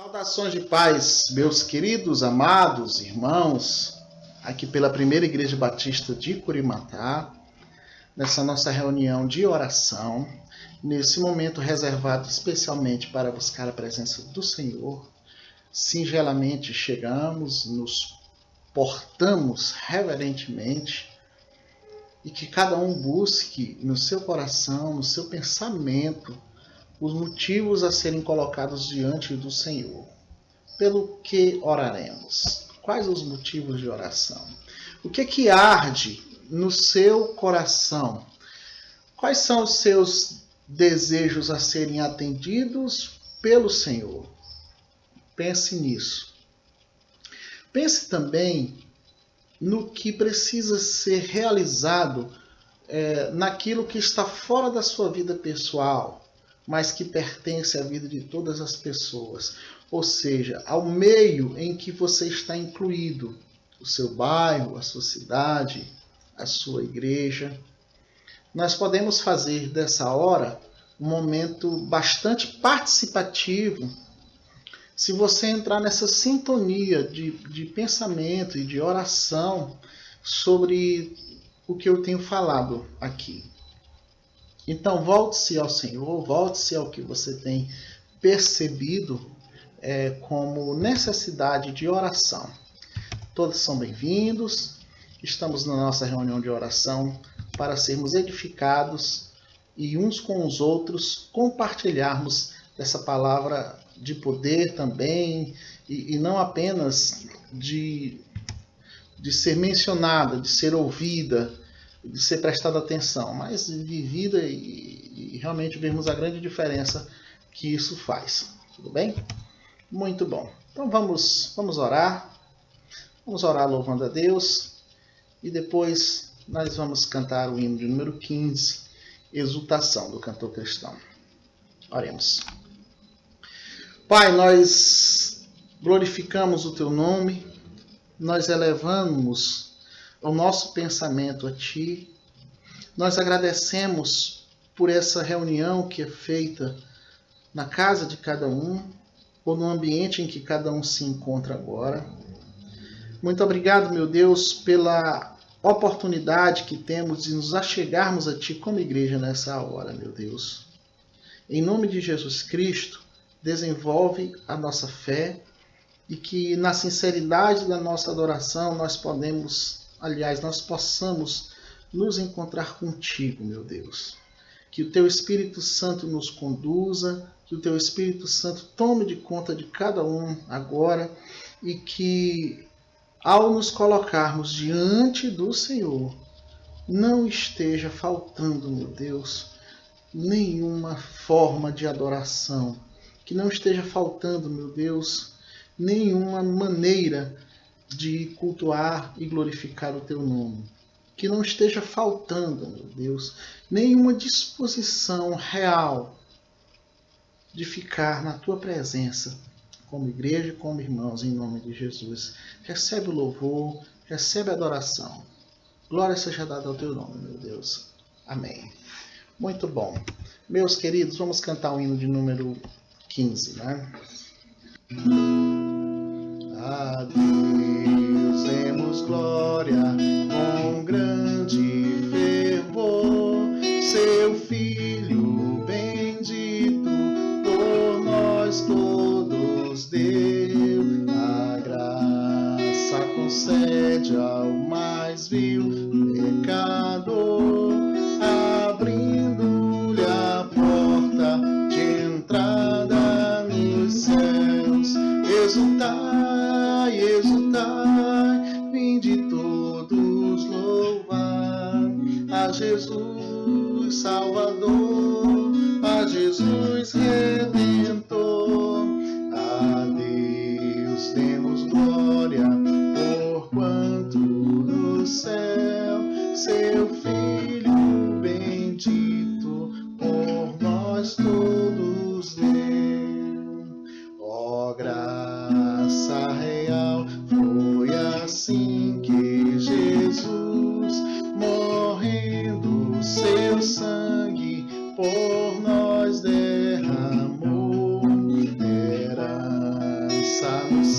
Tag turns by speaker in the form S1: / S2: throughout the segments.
S1: Saudações de paz, meus queridos, amados irmãos, aqui pela Primeira Igreja Batista de Curimatá, nessa nossa reunião de oração, nesse momento reservado especialmente para buscar a presença do Senhor. Singelamente chegamos, nos portamos reverentemente e que cada um busque no seu coração, no seu pensamento, os motivos a serem colocados diante do Senhor. Pelo que oraremos? Quais os motivos de oração? O que arde no seu coração? Quais são os seus desejos a serem atendidos pelo Senhor? Pense nisso. Pense também no que precisa ser realizado naquilo que está fora da sua vida pessoal, mas que pertence à vida de todas as pessoas. Ou seja, ao meio em que você está incluído, o seu bairro, a sua cidade, a sua igreja. Nós podemos fazer dessa hora um momento bastante participativo, se você entrar nessa sintonia de pensamento e de oração sobre o que eu tenho falado aqui. Então, volte-se ao Senhor, volte-se ao que você tem percebido como necessidade de oração. Todos são bem-vindos. Estamos na nossa reunião de oração para sermos edificados e uns com os outros compartilharmos dessa palavra de poder também, e não apenas de ser mencionada, de ser ouvida, de ser prestada atenção, mas vivida e realmente vermos a grande diferença que isso faz. Tudo bem? Muito bom. Então vamos orar. Vamos orar louvando a Deus e depois nós vamos cantar o hino de número 15, Exultação, do cantor cristão. Oremos. Pai, nós glorificamos o Teu nome, nós elevamos o nosso pensamento a Ti. Nós agradecemos por essa reunião que é feita na casa de cada um, ou no ambiente em que cada um se encontra agora. Muito obrigado, meu Deus, pela oportunidade que temos de nos achegarmos a Ti como igreja nessa hora, meu Deus. Em nome de Jesus Cristo, desenvolve a nossa fé e que na sinceridade da nossa adoração nós possamos nos encontrar contigo, meu Deus. Que o Teu Espírito Santo nos conduza, que o Teu Espírito Santo tome de conta de cada um agora e que, ao nos colocarmos diante do Senhor, não esteja faltando, meu Deus, nenhuma forma de adoração. Que não esteja faltando, meu Deus, nenhuma maneira de cultuar e glorificar o Teu nome. Que não esteja faltando, meu Deus, nenhuma disposição real de ficar na Tua presença, como igreja e como irmãos, em nome de Jesus. Recebe o louvor, recebe a adoração. Glória seja dada ao Teu nome, meu Deus. Amém. Muito bom. Meus queridos, vamos cantar o hino de número 15, né? A Deus demos glória com grande fervor, Seu Filho bendito por nós todos deu. A graça concede ao mais vil pecador, abrindo-lhe a porta de entrada nos céus. Exultai, exultai, vinde todos louvar a Jesus Salvador, a Jesus Redentor. A Deus demos glória, porquanto no céu Seu Filho bendito por nós todos deu. Ó graça real, foi assim que Jesus, morrendo, Seu sangue por nós derramou. Era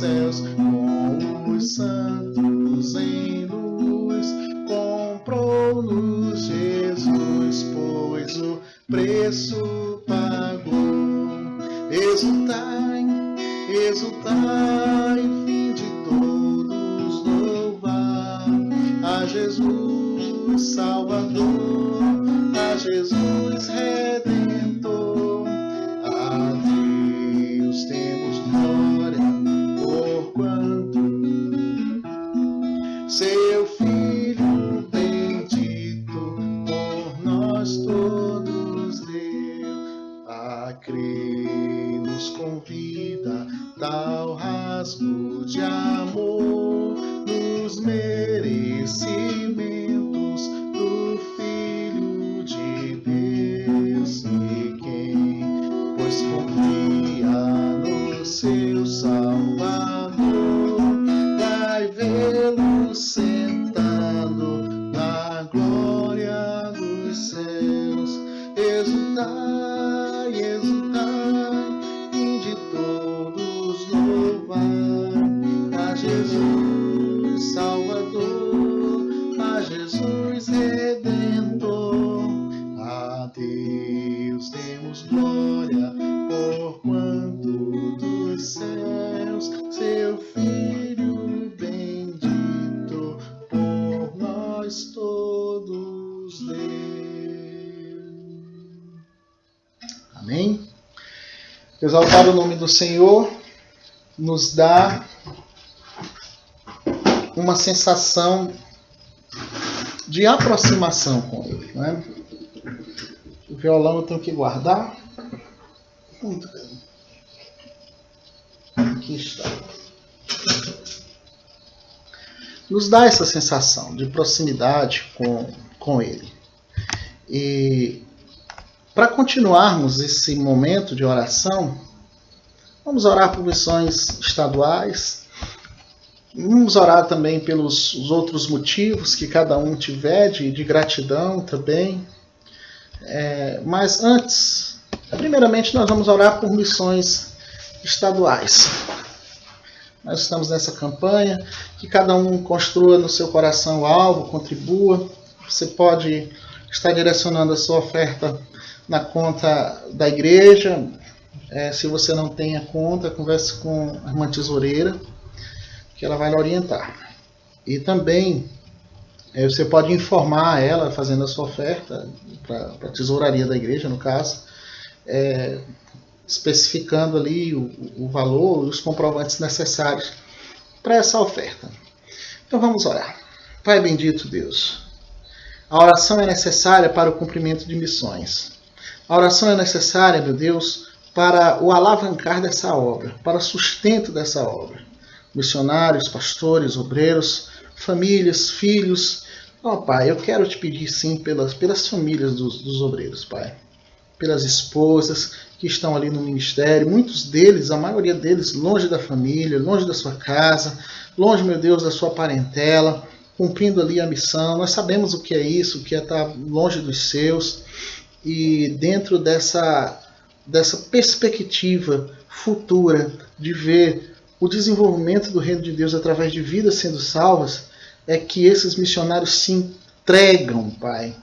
S1: céus, com os santos em luz, comprou-nos Jesus, pois o preço pagou. Exultai, exultai, fim de todos louvar a Jesus Salvador, a Jesus Redentor. A Deus temos glória, porquanto seu Filho bendito por nós todos deu. A crer nos convida tal rasgo de amor nos merecimentos do Filho de Deus. E quem, pois confia no seu Salvador, vai vê-lo sentado na glória dos céus. Exultai, exultai, fim de todos louvar a Jesus Salvador, a Jesus Redentor. A Deus demos glória, porquanto dos céus seu Filho bendito por nós todos deu. Amém? Exaltar o nome do Senhor nos dá uma sensação de aproximação com Ele, não é? O violão eu tenho que guardar. Muito bem. Aqui está. Nos dá essa sensação de proximidade com Ele. E para continuarmos esse momento de oração, vamos orar por missões estaduais. Vamos orar também pelos os outros motivos que cada um tiver de gratidão também. Mas antes, primeiramente nós vamos orar por missões estaduais. Nós estamos nessa campanha, que cada um construa no seu coração o alvo, contribua. Você pode estar direcionando a sua oferta na conta da igreja. Se você não tem a conta, converse com a irmã tesoureira, que ela vai lhe orientar. E também você pode informar ela fazendo a sua oferta para a tesouraria da igreja, no caso, especificando ali o valor e os comprovantes necessários para essa oferta. Então vamos orar. Pai bendito Deus, a oração é necessária para o cumprimento de missões. A oração é necessária, meu Deus, para o alavancar dessa obra, para o sustento dessa obra. Missionários, pastores, obreiros, famílias, filhos. Pai, eu quero te pedir sim pelas famílias dos obreiros, Pai. Pelas esposas que estão ali no ministério, muitos deles, a maioria deles, longe da família, longe da sua casa, longe, meu Deus, da sua parentela, cumprindo ali a missão. Nós sabemos o que é isso, o que é estar longe dos seus. E dentro dessa perspectiva futura de ver o desenvolvimento do reino de Deus através de vidas sendo salvas, é que esses missionários se entregam, Pai.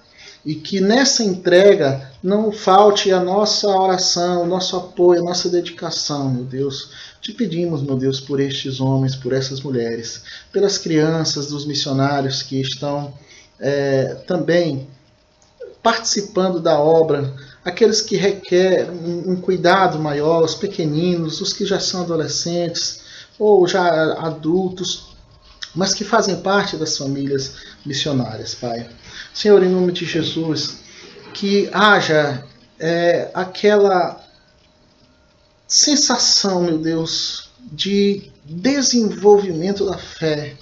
S1: E que nessa entrega não falte a nossa oração, o nosso apoio, a nossa dedicação, meu Deus. Te pedimos, meu Deus, por estes homens, por essas mulheres, pelas crianças dos missionários que estão também participando da obra, aqueles que requerem um cuidado maior, os pequeninos, os que já são adolescentes ou já adultos, mas que fazem parte das famílias missionárias, Pai. Senhor, em nome de Jesus, que haja aquela sensação, meu Deus, de desenvolvimento da fé,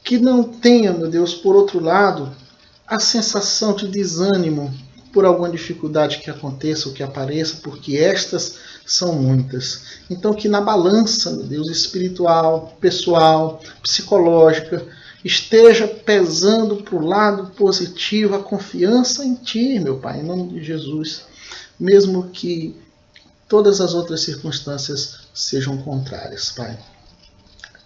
S1: que não tenha, meu Deus, por outro lado, a sensação de desânimo por alguma dificuldade que aconteça ou que apareça, porque estas são muitas. Então que na balança, meu Deus, espiritual, pessoal, psicológica, esteja pesando para o lado positivo a confiança em Ti, meu Pai, em nome de Jesus. Mesmo que todas as outras circunstâncias sejam contrárias, Pai.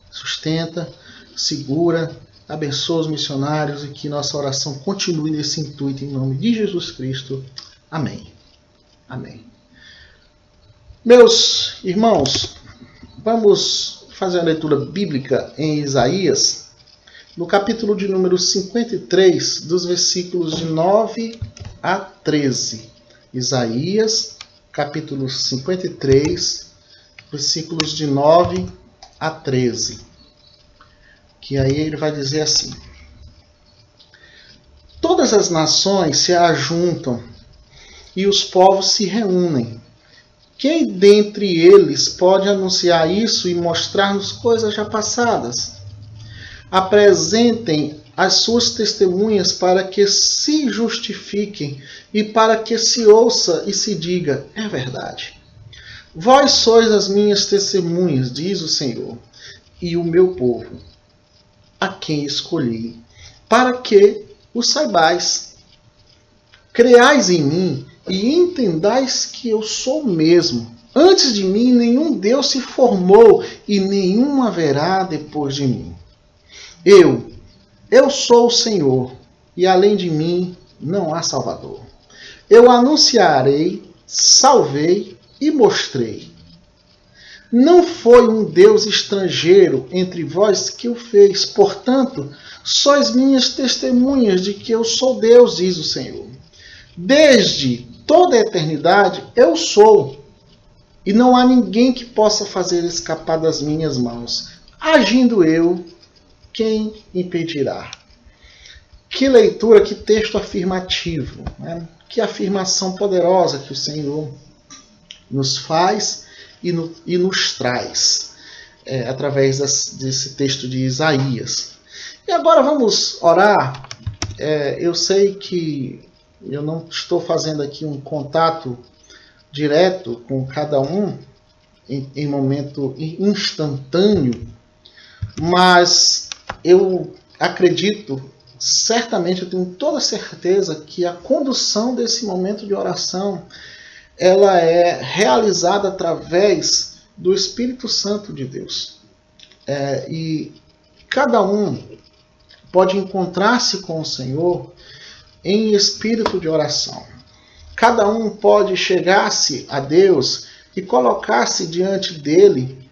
S1: Sustenta, segura, abençoa os missionários e que nossa oração continue nesse intuito em nome de Jesus Cristo. Amém. Amém. Meus irmãos, vamos fazer a leitura bíblica em Isaías, no capítulo de número 53, dos versículos de 9 a 13. Isaías, capítulo 53, versículos de 9 a 13. Que aí ele vai dizer assim: todas as nações se ajuntam e os povos se reúnem. Quem dentre eles pode anunciar isso e mostrar-nos coisas já passadas? Apresentem as suas testemunhas para que se justifiquem e para que se ouça e se diga: é verdade. Vós sois as minhas testemunhas, diz o Senhor, e o meu povo, a quem escolhi, para que o saibais. Creais em mim e entendais que eu sou o mesmo. Antes de mim nenhum Deus se formou e nenhum haverá depois de mim. Eu sou o Senhor, e além de mim não há Salvador. Eu anunciarei, salvei e mostrei. Não foi um Deus estrangeiro entre vós que o fez. Portanto, sois minhas testemunhas de que eu sou Deus, diz o Senhor. Desde toda a eternidade eu sou, e não há ninguém que possa fazer escapar das minhas mãos. Agindo eu, quem impedirá? Que leitura, que texto afirmativo, né? Que afirmação poderosa que o Senhor nos faz e nos traz através desse texto de Isaías. E agora vamos orar. Eu sei que eu não estou fazendo aqui um contato direto com cada um em momento instantâneo, mas eu acredito, certamente, eu tenho toda certeza que a condução desse momento de oração ela é realizada através do Espírito Santo de Deus. E cada um pode encontrar-se com o Senhor em espírito de oração. Cada um pode chegar-se a Deus e colocar-se diante dele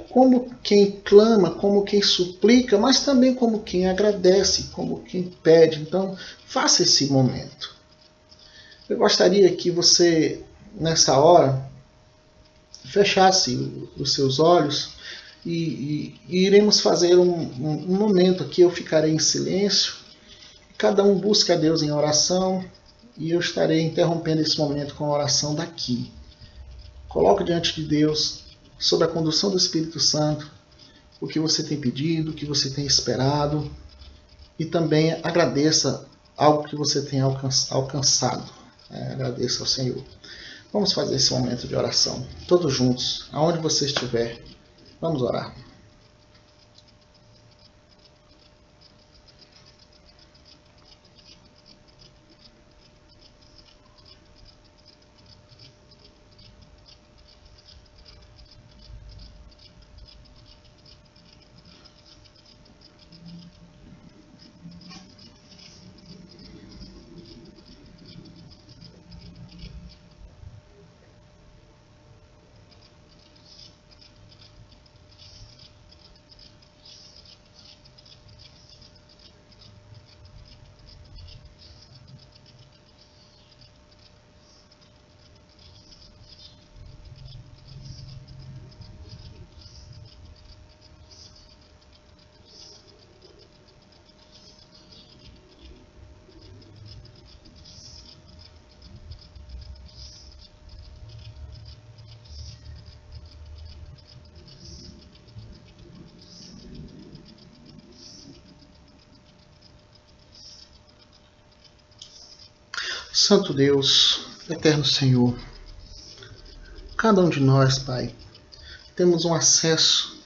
S1: como quem clama, como quem suplica, mas também como quem agradece, como quem pede. Então, faça esse momento. Eu gostaria que você, nessa hora, fechasse os seus olhos e iremos fazer um momento aqui. Eu ficarei em silêncio, cada um busca a Deus em oração e eu estarei interrompendo esse momento com a oração daqui. Coloque diante de Deus, sob a condução do Espírito Santo, o que você tem pedido, o que você tem esperado, e também agradeça algo que você tem alcançado. Agradeça ao Senhor. Vamos fazer esse momento de oração, todos juntos, aonde você estiver. Vamos orar. Santo Deus, eterno Senhor, cada um de nós, Pai, temos um acesso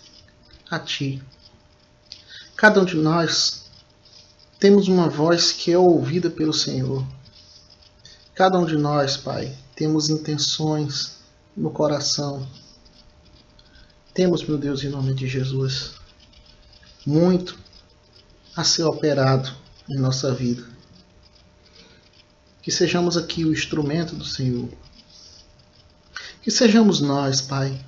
S1: a Ti. Cada um de nós temos uma voz que é ouvida pelo Senhor. Cada um de nós, Pai, temos intenções, no coração. Temos, meu Deus, em nome de Jesus, muito a ser operado em nossa vida. Que sejamos aqui o instrumento do Senhor. Que sejamos nós, Pai,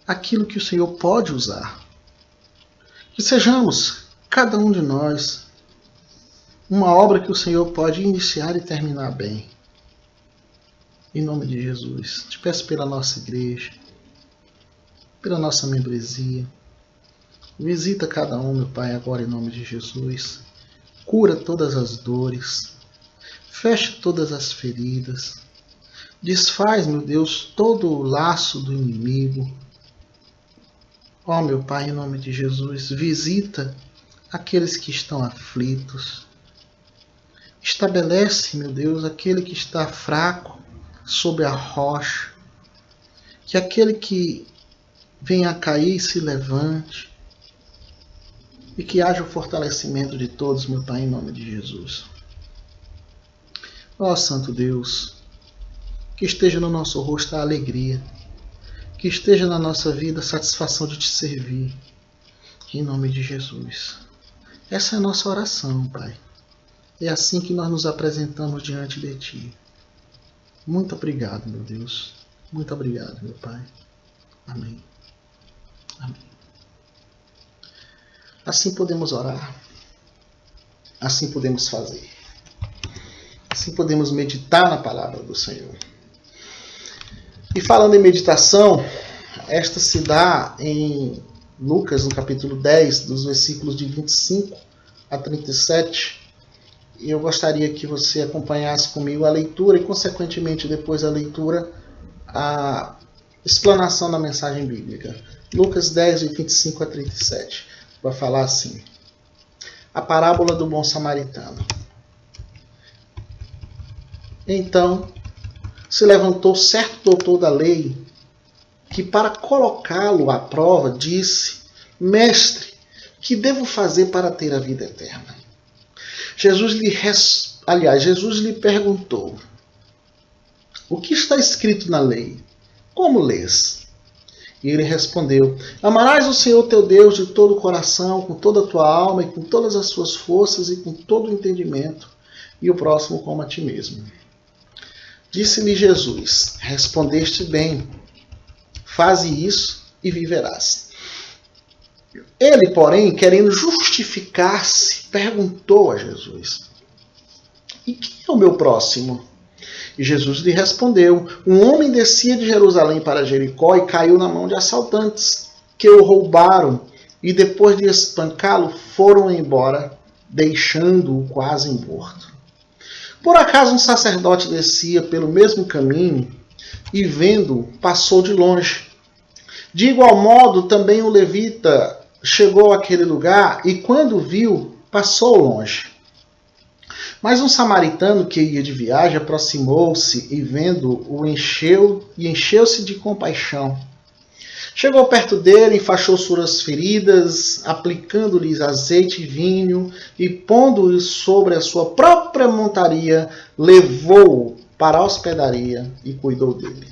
S1: aquilo que o Senhor pode usar. Que sejamos, cada um de nós, uma obra que o Senhor pode iniciar e terminar bem. Em nome de Jesus, te peço pela nossa igreja, pela nossa membresia. Visita cada um, meu Pai, agora em nome de Jesus. Cura todas as dores. Fecha todas as feridas. Desfaz, meu Deus, todo o laço do inimigo. Ó, meu Pai, em nome de Jesus, visita aqueles que estão aflitos. Estabelece, meu Deus, aquele que está fraco sobre a rocha. Que aquele que venha a cair se levante. E que haja o fortalecimento de todos, meu Pai, em nome de Jesus. Ó Santo Deus, que esteja no nosso rosto a alegria, que esteja na nossa vida a satisfação de te servir, em nome de Jesus. Essa é a nossa oração, Pai. É assim que nós nos apresentamos diante de Ti. Muito obrigado, meu Deus. Muito obrigado, meu Pai. Amém. Amém. Assim podemos orar. Assim podemos fazer. Assim podemos meditar na palavra do Senhor. E falando em meditação, esta se dá em Lucas, no capítulo 10, dos versículos de 25 a 37. E eu gostaria que você acompanhasse comigo a leitura e, consequentemente, depois da leitura, a explanação da mensagem bíblica. Lucas 10, de 25 a 37. Vai falar assim: a parábola do bom samaritano. Então se levantou certo doutor da lei, que para colocá-lo à prova disse: Mestre, que devo fazer para ter a vida eterna? Jesus lhe perguntou: o que está escrito na lei? Como lês? E ele respondeu: amarás o Senhor teu Deus de todo o coração, com toda a tua alma e com todas as suas forças e com todo o entendimento, e o próximo como a ti mesmo. Disse-lhe Jesus: respondeste bem, faze isso e viverás. Ele, porém, querendo justificar-se, perguntou a Jesus: e quem é o meu próximo? E Jesus lhe respondeu: um homem descia de Jerusalém para Jericó e caiu na mão de assaltantes, que o roubaram, e depois de espancá-lo, foram embora, deixando-o quase morto. Por acaso um sacerdote descia pelo mesmo caminho e, vendo-o, passou de longe. De igual modo, também o levita chegou àquele lugar e, quando viu, passou longe. Mas um samaritano que ia de viagem aproximou-se e, vendo-o, encheu-se de compaixão. Chegou perto dele, enfaixou suas feridas, aplicando-lhes azeite e vinho, e pondo-o sobre a sua própria montaria, levou-o para a hospedaria e cuidou dele.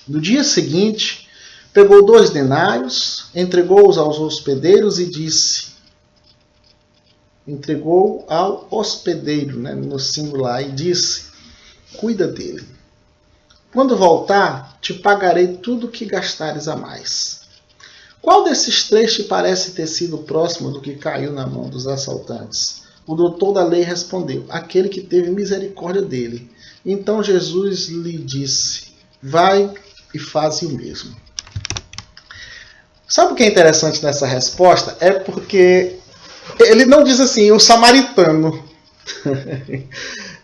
S1: No dia seguinte, pegou 2 denários, entregou-os aos hospedeiros e disse... Entregou ao hospedeiro, no singular, e disse: cuida dele. Quando voltar, te pagarei tudo o que gastares a mais. Qual desses 3 te parece ter sido próximo do que caiu na mão dos assaltantes? O doutor da lei respondeu: aquele que teve misericórdia dele. Então Jesus lhe disse: vai e faze o mesmo. Sabe o que é interessante nessa resposta? É porque ele não diz assim, o samaritano.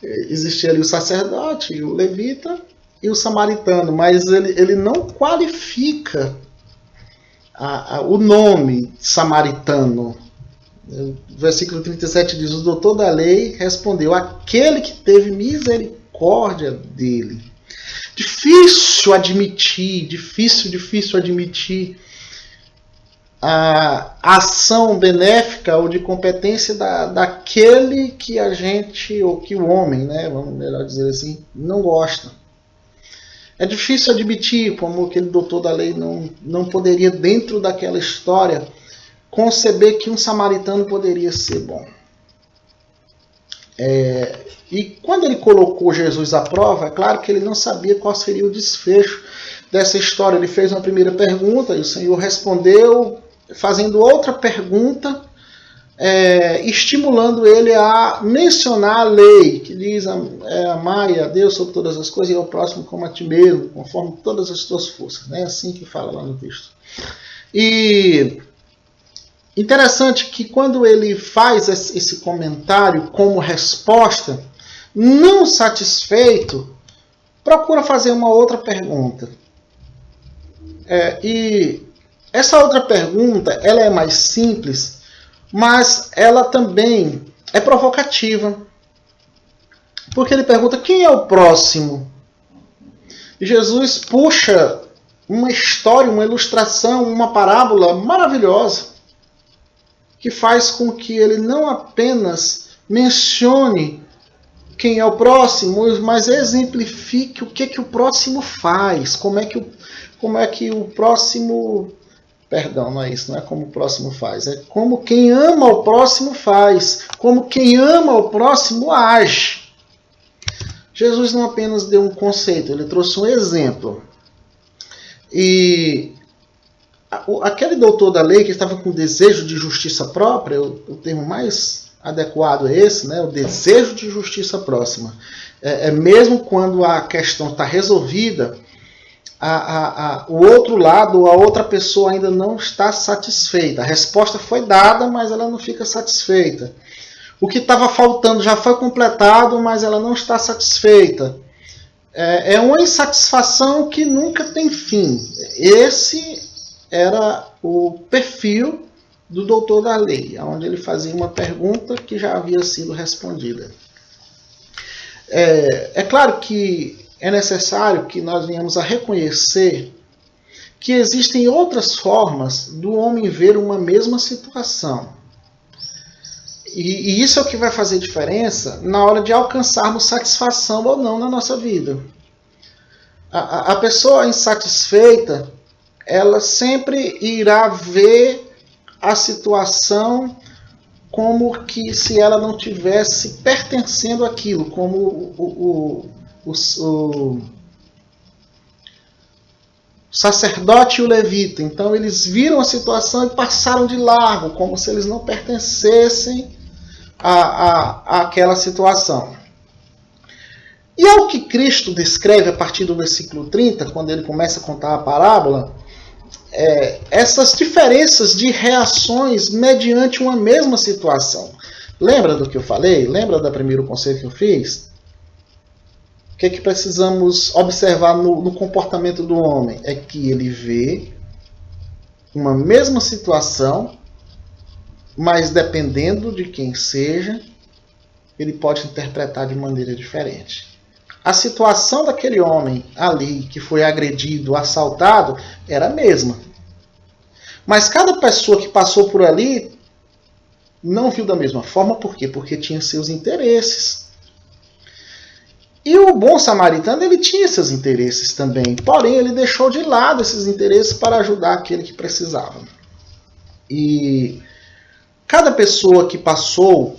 S1: Existia ali o sacerdote, o levita e o samaritano, mas ele não qualifica o nome samaritano. O versículo 37 diz: o doutor da lei respondeu: aquele que teve misericórdia dele. Difícil admitir a ação benéfica ou de competência daquele que a gente, ou que o homem, vamos melhor dizer assim, não gosta. É difícil admitir como aquele doutor da lei não poderia, dentro daquela história, conceber que um samaritano poderia ser bom. E quando ele colocou Jesus à prova, é claro que ele não sabia qual seria o desfecho dessa história. Ele fez uma primeira pergunta e o Senhor respondeu fazendo outra pergunta, estimulando ele a mencionar a lei, que diz: amai a Deus sobre todas as coisas e ao próximo como a ti mesmo, conforme todas as tuas forças. É assim que fala lá no texto. E interessante que quando ele faz esse comentário como resposta, não satisfeito, procura fazer uma outra pergunta. E essa outra pergunta, ela é mais simples, mas ela também é provocativa. Porque ele pergunta: quem é o próximo? E Jesus puxa uma história, uma ilustração, uma parábola maravilhosa, que faz com que ele não apenas mencione quem é o próximo, mas exemplifique o que o próximo faz, como é que o próximo... Perdão, não é isso, não é como o próximo faz, é como quem ama o próximo faz, como quem ama o próximo age. Jesus não apenas deu um conceito, ele trouxe um exemplo. E aquele doutor da lei que estava com desejo de justiça própria, o termo mais adequado é esse, né? O desejo de justiça próxima. Mesmo quando a questão está resolvida, o outro lado, a outra pessoa ainda não está satisfeita. A resposta foi dada, mas ela não fica satisfeita. O que estava faltando já foi completado, mas ela não está satisfeita. É uma insatisfação que nunca tem fim. Esse era o perfil do doutor da lei, onde ele fazia uma pergunta que já havia sido respondida. É claro que é necessário que nós venhamos a reconhecer que existem outras formas do homem ver uma mesma situação. E isso é o que vai fazer diferença na hora de alcançarmos satisfação ou não na nossa vida. A pessoa insatisfeita, ela sempre irá ver a situação como que se ela não tivesse pertencendo àquilo, como o sacerdote e o levita. Então eles viram a situação e passaram de largo, como se eles não pertencessem àquela situação. E ao que Cristo descreve a partir do versículo 30, quando ele começa a contar a parábola, essas diferenças de reações mediante uma mesma situação. Lembra do que eu falei? Lembra do primeiro conceito que eu fiz? O que é que precisamos observar no comportamento do homem? É que ele vê uma mesma situação, mas dependendo de quem seja, ele pode interpretar de maneira diferente. A situação daquele homem ali que foi agredido, assaltado, era a mesma. Mas cada pessoa que passou por ali não viu da mesma forma. Por quê? Porque tinha seus interesses. E o bom samaritano, ele tinha seus interesses também. Porém, ele deixou de lado esses interesses para ajudar aquele que precisava. E cada pessoa que passou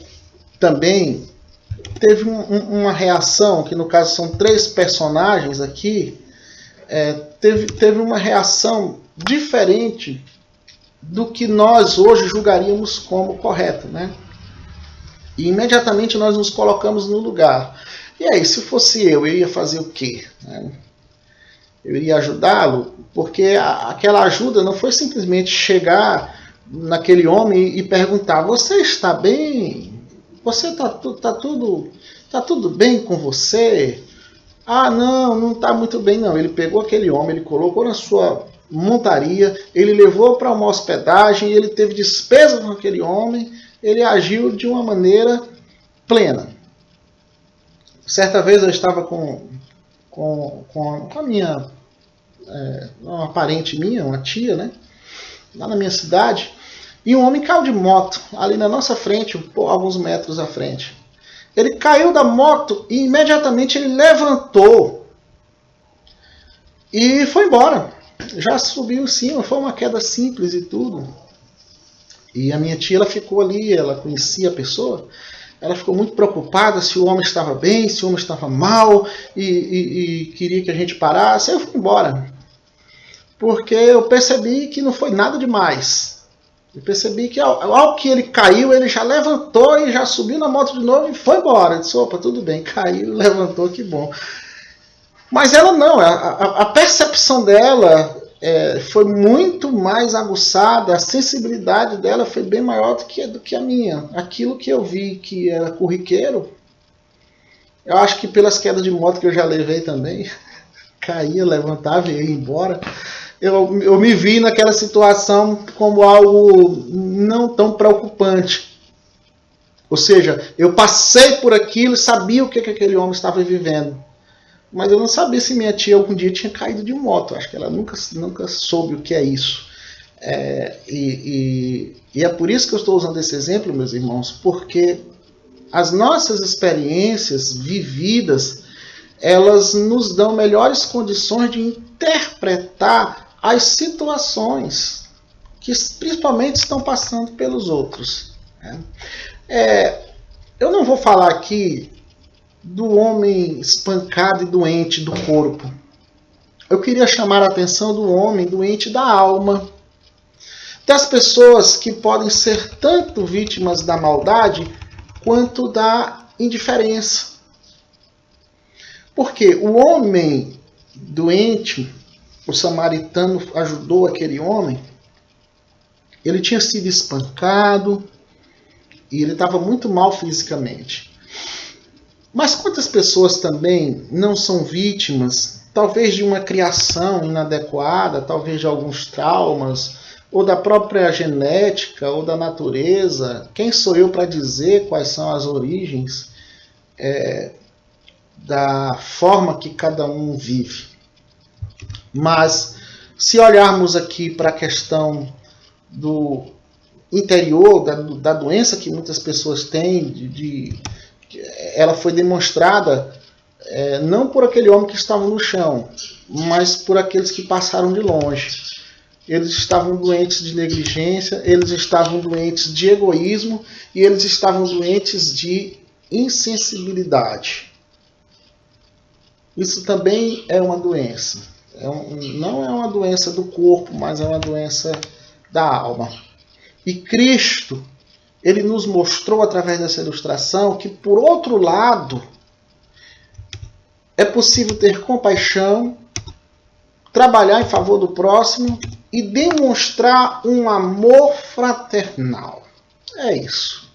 S1: também teve uma reação, que no caso são 3 personagens aqui, teve uma reação diferente do que nós hoje julgaríamos como correto, né? E imediatamente nós nos colocamos no lugar. E aí, se fosse eu ia fazer o quê? Eu iria ajudá-lo, porque aquela ajuda não foi simplesmente chegar naquele homem e perguntar: você está bem? Você está tudo bem com você? Ah, não está muito bem não. Ele pegou aquele homem, ele colocou na sua montaria, ele levou para uma hospedagem, ele teve despesa com aquele homem, ele agiu de uma maneira plena. Certa vez eu estava com a minha, uma parente minha, uma tia, né, lá na minha cidade, e um homem caiu de moto, ali na nossa frente, alguns metros à frente. Ele caiu da moto e imediatamente ele levantou. E foi embora. Já subiu em cima, foi uma queda simples e tudo. E a minha tia, ela ficou ali, ela conhecia a pessoa, ela ficou muito preocupada se o homem estava bem, se o homem estava mal, e queria que a gente parasse. Aí eu fui embora, porque eu percebi que não foi nada demais. Eu percebi que ao que ele caiu, ele já levantou e já subiu na moto de novo e foi embora. Eu disse, opa, tudo bem, caiu, levantou, que bom. Mas ela não, a percepção dela foi muito mais aguçada, a sensibilidade dela foi bem maior do que a minha. Aquilo que eu vi que era corriqueiro, eu acho que pelas quedas de moto que eu já levei também, caía, levantava e ia embora, eu me vi naquela situação como algo não tão preocupante. Ou seja, eu passei por aquilo e sabia o que aquele homem estava vivendo. Mas eu não sabia se minha tia algum dia tinha caído de moto. Acho que ela nunca soube o que é isso. E é por isso que eu estou usando esse exemplo, meus irmãos, porque as nossas experiências vividas, elas nos dão melhores condições de interpretar as situações que principalmente estão passando pelos outros. Eu não vou falar aqui do homem espancado e doente do corpo. Eu queria chamar a atenção do homem doente da alma. Das pessoas que podem ser tanto vítimas da maldade quanto da indiferença. Porque o homem doente, o samaritano ajudou aquele homem, ele tinha sido espancado e ele estava muito mal fisicamente. Mas quantas pessoas também não são vítimas, talvez de uma criação inadequada, talvez de alguns traumas, ou da própria genética, ou da natureza? Quem sou eu para dizer quais são as origens da forma que cada um vive? Mas, se olharmos aqui para a questão do interior, da doença que muitas pessoas têm, ela foi demonstrada não por aquele homem que estava no chão, mas por aqueles que passaram de longe. Eles estavam doentes de negligência, eles estavam doentes de egoísmo e eles estavam doentes de insensibilidade. Isso também é uma doença. Não é uma doença do corpo, mas é uma doença da alma. E Cristo, ele nos mostrou através dessa ilustração que, por outro lado, é possível ter compaixão, trabalhar em favor do próximo e demonstrar um amor fraternal. É isso.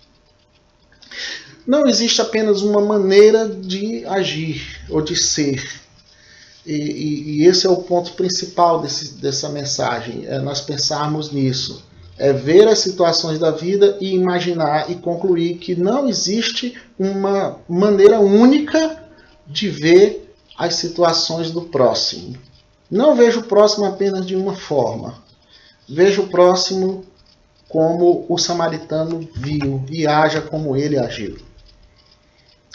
S1: Não existe apenas uma maneira de agir ou de ser. E esse é o ponto principal dessa mensagem, é nós pensarmos nisso. É ver as situações da vida e imaginar e concluir que não existe uma maneira única de ver as situações do próximo. Não vejo o próximo apenas de uma forma. Vejo o próximo como o samaritano viu e haja como ele agiu.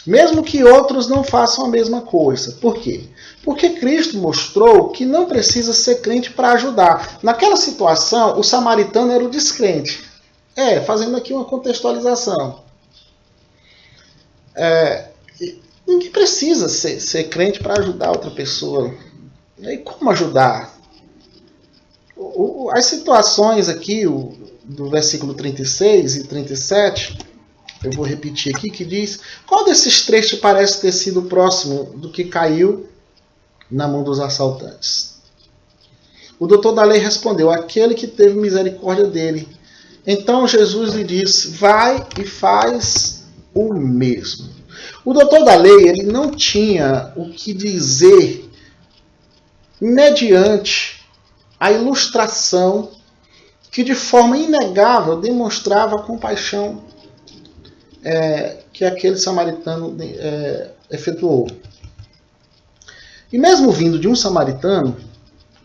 S1: Mesmo que outros não façam a mesma coisa. Por quê? Porque Cristo mostrou que não precisa ser crente para ajudar. Naquela situação, o samaritano era o descrente. Fazendo aqui uma contextualização. Ninguém precisa ser crente para ajudar outra pessoa. E como ajudar? As situações aqui, do versículo 36 e 37... eu vou repetir aqui, que diz: qual desses três te parece ter sido próximo do que caiu na mão dos assaltantes? O doutor da lei respondeu: aquele que teve misericórdia dele. Então Jesus lhe disse: vai e faz o mesmo. O doutor da lei, ele não tinha o que dizer mediante a ilustração que de forma inegável demonstrava a compaixão que aquele samaritano efetuou. E mesmo vindo de um samaritano,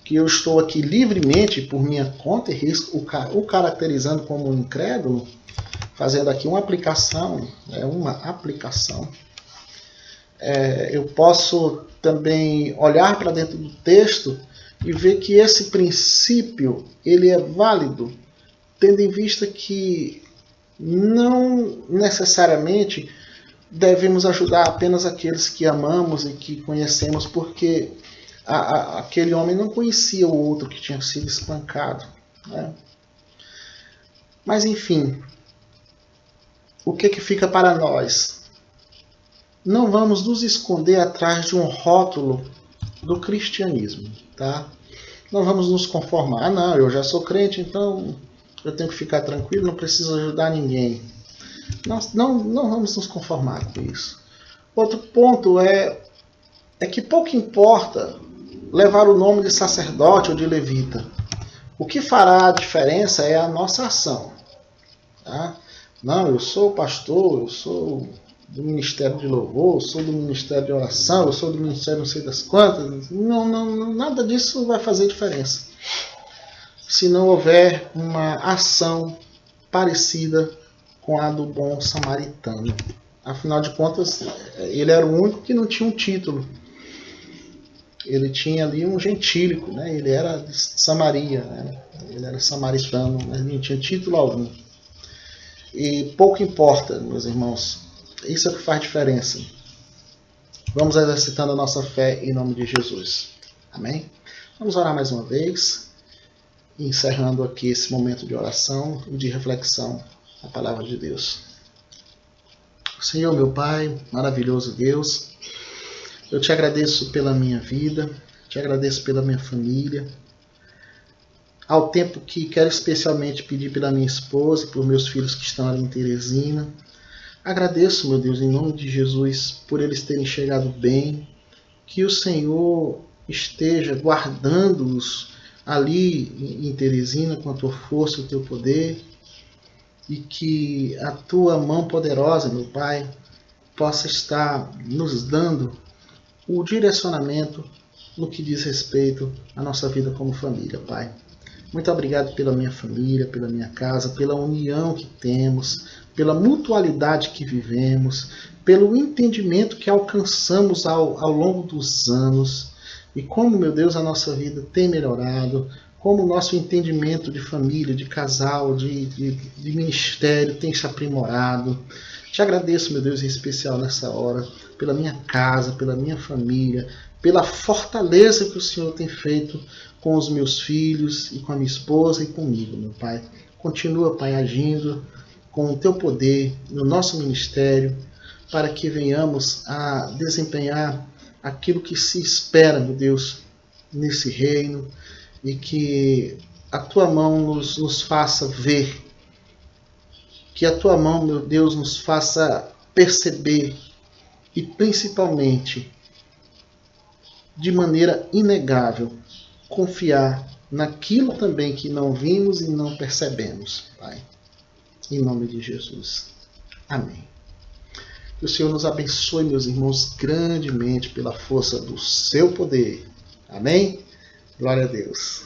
S1: que eu estou aqui livremente por minha conta e risco, o caracterizando como um incrédulo, fazendo aqui uma aplicação, eu posso também olhar para dentro do texto e ver que esse princípio ele é válido, tendo em vista que não necessariamente devemos ajudar apenas aqueles que amamos e que conhecemos, porque aquele homem não conhecia o outro que tinha sido espancado, né? Mas enfim, o que fica para nós? Não vamos nos esconder atrás de um rótulo do cristianismo, tá? Não vamos nos conformar. Ah, não, eu já sou crente, então eu tenho que ficar tranquilo, não preciso ajudar ninguém. Não vamos nos conformar com isso. Outro ponto é que pouco importa levar o nome de sacerdote ou de levita. O que fará a diferença é a nossa ação. Tá? Não, eu sou pastor, eu sou do Ministério de Louvor, eu sou do Ministério de Oração, eu sou do Ministério não sei das quantas. Não, nada disso vai fazer diferença. Se não houver uma ação parecida com a do bom samaritano. Afinal de contas, ele era o único que não tinha um título. Ele tinha ali um gentílico, né? Ele era de Samaria, né? Ele era samaritano, mas não tinha título algum. E pouco importa, meus irmãos, isso é o que faz diferença. Vamos exercitando a nossa fé em nome de Jesus. Amém? Vamos orar mais uma vez, encerrando aqui esse momento de oração e de reflexão na palavra de Deus. Senhor, meu Pai, maravilhoso Deus, eu te agradeço pela minha vida, te agradeço pela minha família, ao tempo que quero especialmente pedir pela minha esposa e por meus filhos que estão ali em Teresina. Agradeço, meu Deus, em nome de Jesus, por eles terem chegado bem, que o Senhor esteja guardando-os ali em Teresina com a tua força e o teu poder, e que a tua mão poderosa, meu Pai, possa estar nos dando o direcionamento no que diz respeito à nossa vida como família, Pai. Muito obrigado pela minha família, pela minha casa, pela união que temos, pela mutualidade que vivemos, pelo entendimento que alcançamos ao longo dos anos e como, meu Deus, a nossa vida tem melhorado, como o nosso entendimento de família, de casal, de ministério tem se aprimorado. Te agradeço, meu Deus, em especial nessa hora, pela minha casa, pela minha família, pela fortaleza que o Senhor tem feito com os meus filhos e com a minha esposa e comigo, meu Pai. Continua, Pai, agindo com o teu poder no nosso ministério, para que venhamos a desempenhar aquilo que se espera, meu Deus, nesse reino, e que a tua mão nos faça ver, que a tua mão, meu Deus, nos faça perceber e principalmente, de maneira inegável, confiar naquilo também que não vimos e não percebemos, Pai. Em nome de Jesus. Amém. Que o Senhor nos abençoe, meus irmãos, grandemente pela força do seu poder. Amém? Glória a Deus.